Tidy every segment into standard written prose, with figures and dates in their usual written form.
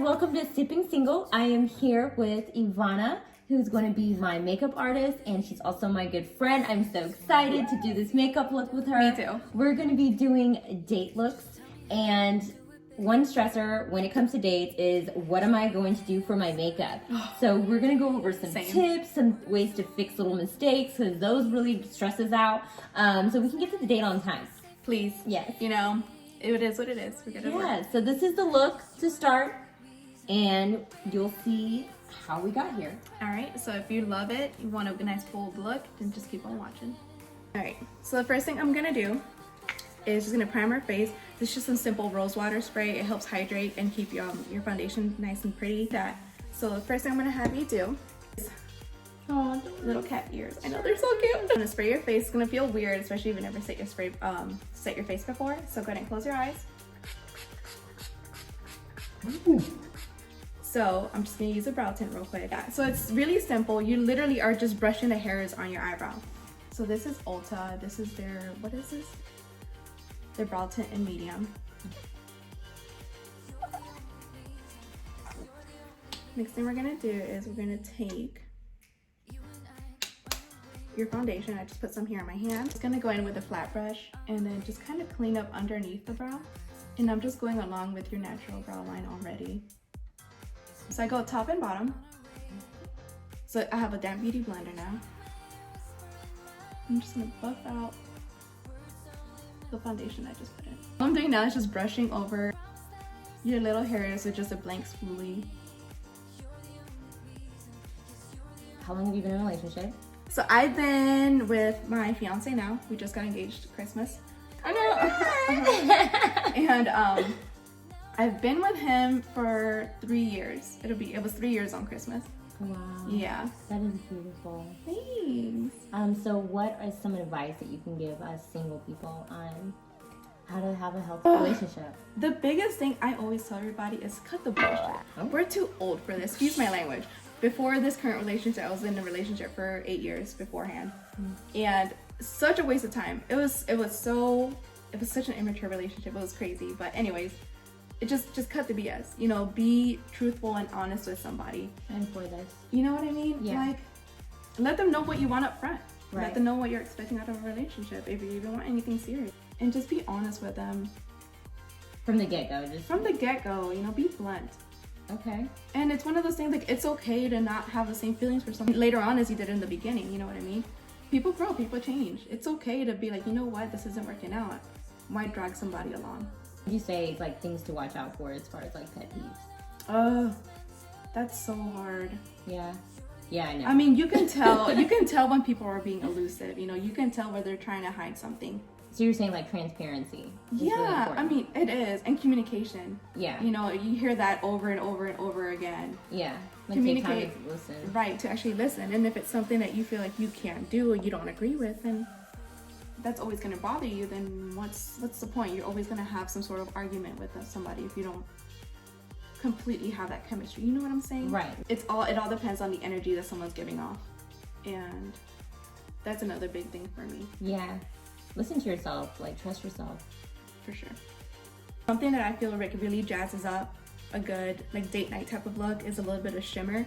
Welcome to Sipping Single. I am here with Ivanna, who's going to be my makeup artist, and she's also my good friend. I'm so excited to do this makeup look with her. Me too. We're going to be doing date looks, and one stressor when it comes to dates is what am I going to do for my makeup? So we're going to go over some tips, some ways to fix little mistakes, because those really stress us out, so we can get to the date on time. Please. Yes. You know, it is what it is. We're gonna work. So this is the look to start, and you'll see how we got here. All right, so if you love it, you want a nice bold look, then just keep on watching. All right, so the first thing I'm gonna do is just gonna prime our face. This is just some simple rose water spray. It helps hydrate and keep your foundation nice and pretty. So the first thing I'm gonna have you do is, oh, little cat ears. I know they're so cute. I'm gonna spray your face. It's gonna feel weird, especially if you've never set your face before. So go ahead and close your eyes. So I'm just gonna use a brow tint real quick. So it's really simple. You literally are just brushing the hairs on your eyebrow. So this is Ulta. This is their, what is this? Their brow tint in medium. Next thing we're gonna do is we're gonna take your foundation. I just put some here on my hand. Just gonna go in with a flat brush and then just kind of clean up underneath the brow. And I'm just going along with your natural brow line already. So I go top and bottom. So I have a damp beauty blender now. I'm just gonna buff out the foundation I just put in. What I'm doing now is just brushing over your little hairs with just a blank spoolie. How long have you been in a relationship? So I've been with my fiance now. We just got engaged Christmas. I know. And I've been with him for 3 years. It was 3 years on Christmas. Wow. Yeah. That is beautiful. Thanks. So what is some advice that you can give us single people on how to have a healthy relationship? The biggest thing I always tell everybody is cut the bullshit. We're too old for this. Excuse my language. Before this current relationship, I was in a relationship for 8 years beforehand. And such a waste of time. It was such an immature relationship. It was crazy. But anyways, it just cut the BS. You know, be truthful and honest with somebody. And for this. You know what I mean? Yeah. Like, let them know what you want up front. Right. Let them know what you're expecting out of a relationship if you even want anything serious. And just be honest with them. From the get-go. From the get-go, you know, be blunt. Okay. And it's one of those things, like, it's okay to not have the same feelings for someone later on as you did in the beginning, you know what I mean? People grow, people change. It's okay to be like, you know what, this isn't working out. Why drag somebody along? You say it's like things to watch out for as far as like pet peeves. That's so hard. Yeah. Yeah, I know. I mean, you can tell when people are being elusive, you know, you can tell where they're trying to hide something. So you're saying like transparency is really Yeah, important. I mean, it is. And communication. Yeah. You know, you hear that over and over and over again. Yeah. Like Communicate. take time to listen. Right, to actually listen. And if it's something that you feel like you can't do or you don't agree with, then that's always going to bother you. Then what's the point? You're always going to have some sort of argument with somebody if you don't completely have that chemistry. You know what I'm saying? Right. It all depends on the energy that someone's giving off. And that's another big thing for me. Yeah. Listen to yourself, like trust yourself. For sure. Something that I feel like really jazzes up a good like date night type of look is a little bit of shimmer.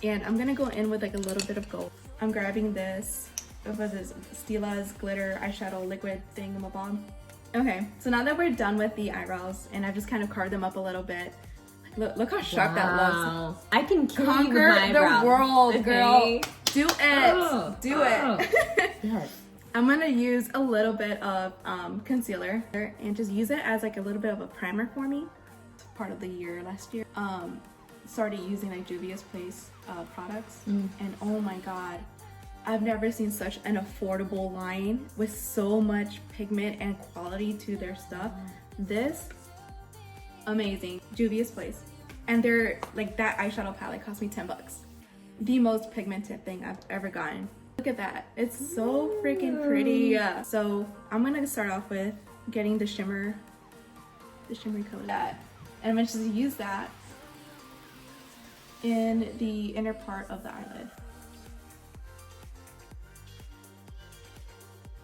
And I'm gonna go in with like a little bit of gold. I'm grabbing this, Stila's glitter eyeshadow liquid thingamabob. Okay, so now that we're done with the eyebrows and I've just kind of carved them up a little bit, look how sharp that looks. I can kill Conquer you with my eyebrows. the world, Okay. girl. Do it. Do it. Yes. I'm gonna use a little bit of concealer and just use it as like a little bit of a primer for me. It's part of the year last year. Started using like Juvia's Place products, and oh my god, I've never seen such an affordable line with so much pigment and quality to their stuff. This, amazing. Juvia's Place. And they're like, that eyeshadow palette cost me $10. The most pigmented thing I've ever gotten. Look at that. It's so freaking pretty. So I'm gonna start off with getting the shimmery color. And I'm gonna just use that in the inner part of the eyelid.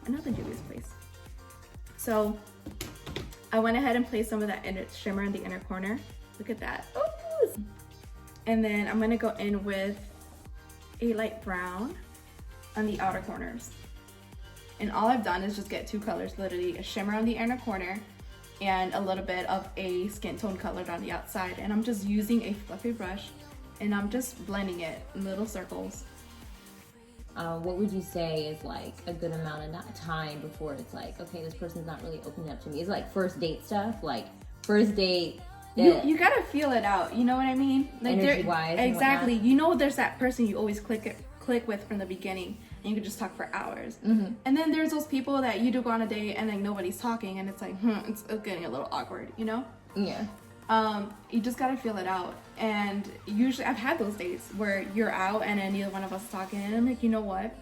Another Juvia's Place. So I went ahead and placed some of that shimmer in the inner corner. Look at that. Oh, And then I'm gonna go in with a light brown on the outer corners. And all I've done is just get two colors, literally a shimmer on the inner corner and a little bit of a skin tone color on the outside. And I'm just using a fluffy brush and I'm just blending it in little circles. What would you say is like a good amount of time before it's like, okay, this person's not really opening up to me? Is it like first date stuff? Like first date, you gotta feel it out, you know what I mean? Like energy-wise. Exactly. You know there's that person you always click with from the beginning and you can just talk for hours. Mm-hmm. And then there's those people that you do go on a date and like nobody's talking and it's like, it's getting a little awkward, you know? Yeah. You just gotta feel it out. And usually I've had those dates where you're out and then neither one of us is talking and I'm like, you know what?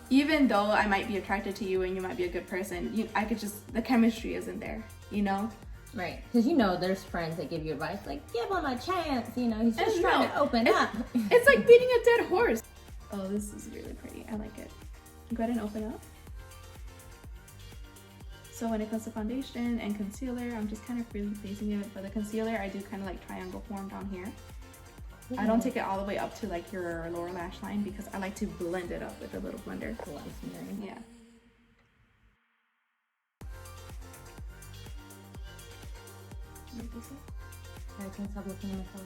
Even though I might be attracted to you and you might be a good person, I could just, the chemistry isn't there, you know? Right, because you know there's friends that give you advice like, give him a chance, you know, he's just trying to open up. It's like beating a dead horse. Oh, this is really pretty. I like it. Go ahead and open up. So when it comes to foundation and concealer, I'm just kind of freely placing it. For the concealer, I do kind of like triangle form down here. Ooh. I don't take it all the way up to like your lower lash line because I like to blend it up with a little blender. Yeah. I can't stop looking at myself.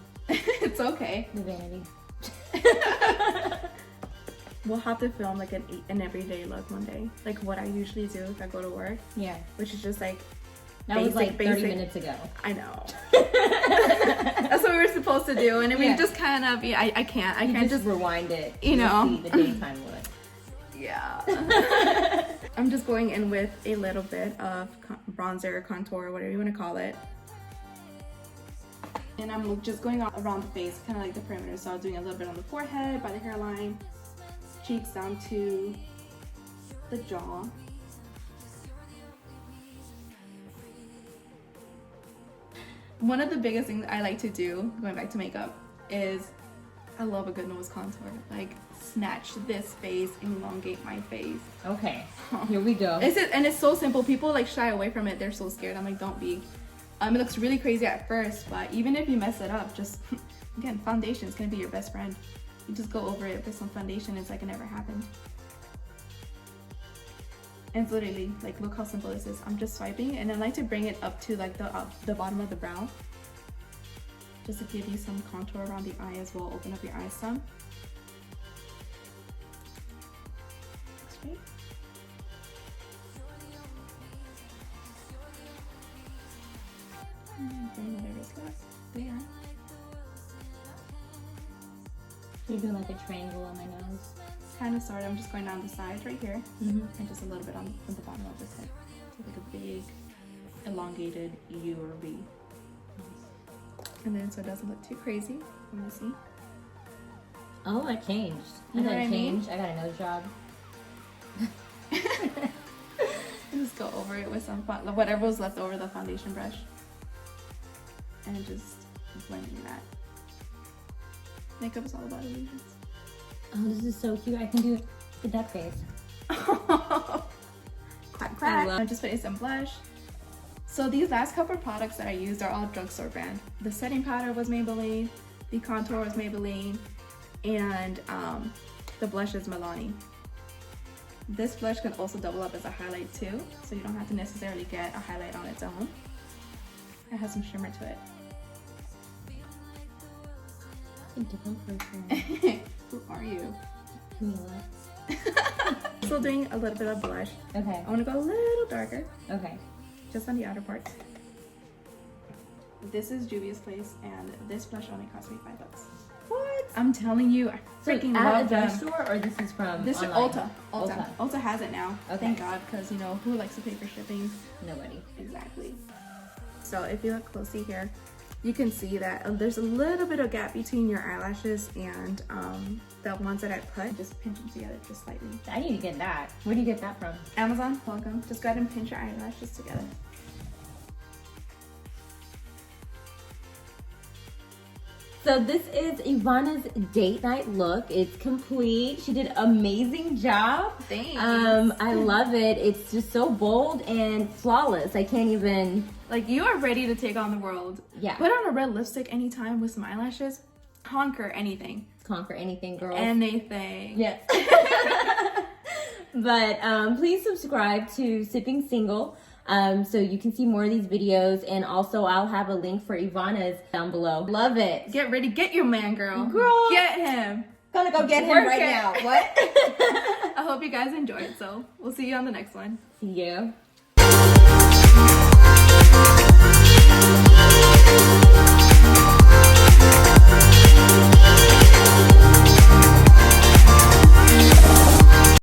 It's okay. The vanity. We'll have to film like an everyday look one day, like what I usually do if I go to work. Yeah. Which is just like that was like 30 minutes ago. I know. That's what we were supposed to do, and we just kind of. Yeah, I can't just rewind it. You know, see the daytime look. Yeah. I'm just going in with a little bit of bronzer, contour, whatever you want to call it. And I'm just going around the face, kind of like the perimeter. So I'm doing a little bit on the forehead, by the hairline, cheeks down to the jaw. One of the biggest things I like to do, going back to makeup, is I love a good nose contour. Like, snatch this face, elongate my face. Okay, here we go. And it's so simple. People like shy away from it. They're so scared. I'm like, don't be. It looks really crazy at first, but even if you mess it up, just, again, foundation is going to be your best friend. You just go over it with some foundation. It's like it never happened. And it's literally, like, look how simple this is. I'm just swiping, and I like to bring it up to, like, the bottom of the brow. Just to give you some contour around the eye as well. Open up your eyes some. Straight. There. You're doing like a triangle on my nose. Kind of, sort of. I'm just going down the sides right here, and just a little bit on the bottom of this head. So like a big, elongated U or V. And then so it doesn't look too crazy. Let me see. Oh, I changed. You know what I mean? I got a nose job. Just go over it with some whatever was left over the foundation brush. And just blending that. Makeup is all about illusions. Oh, this is so cute. I can do the duck face. Quack, quack. I'm just putting some blush. So these last couple of products that I used are all drugstore brand. The setting powder was Maybelline, the contour was Maybelline, and the blush is Milani. This blush can also double up as a highlight too, so you don't have to necessarily get a highlight on its own. It has some shimmer to it. A different person. Who are you? Camila. Still doing a little bit of blush. Okay. I want to go a little darker. Okay. Just on the outer part. This is Juvia's Place, and this blush only cost me $5. What? I'm telling you, I freaking love them. At a drugstore, or this is from This online? is Ulta. Ulta has it now. Okay. Thank God, because you know who likes to pay for shipping? Nobody. Exactly. So if you look closely here, you can see that there's a little bit of gap between your eyelashes and the ones that I put. Just pinch them together just slightly. I need to get that. Where do you get that from? Amazon, welcome. Just go ahead and pinch your eyelashes together. So this is Ivanna's date night look. It's complete. She did an amazing job. Thanks. I love it. It's just so bold and flawless. I can't even Like, you are ready to take on the world. Yeah. Put on a red lipstick anytime with some eyelashes. Conquer anything. Conquer anything, girl. Anything. Yes. But please subscribe to Sipping Single so you can see more of these videos. And also, I'll have a link for Ivanna's down below. Love it. Get ready. Get your man, girl. Girl. Get him. Gonna go get him Work right it. now. What? I hope you guys enjoyed. So we'll see you on the next one. See you.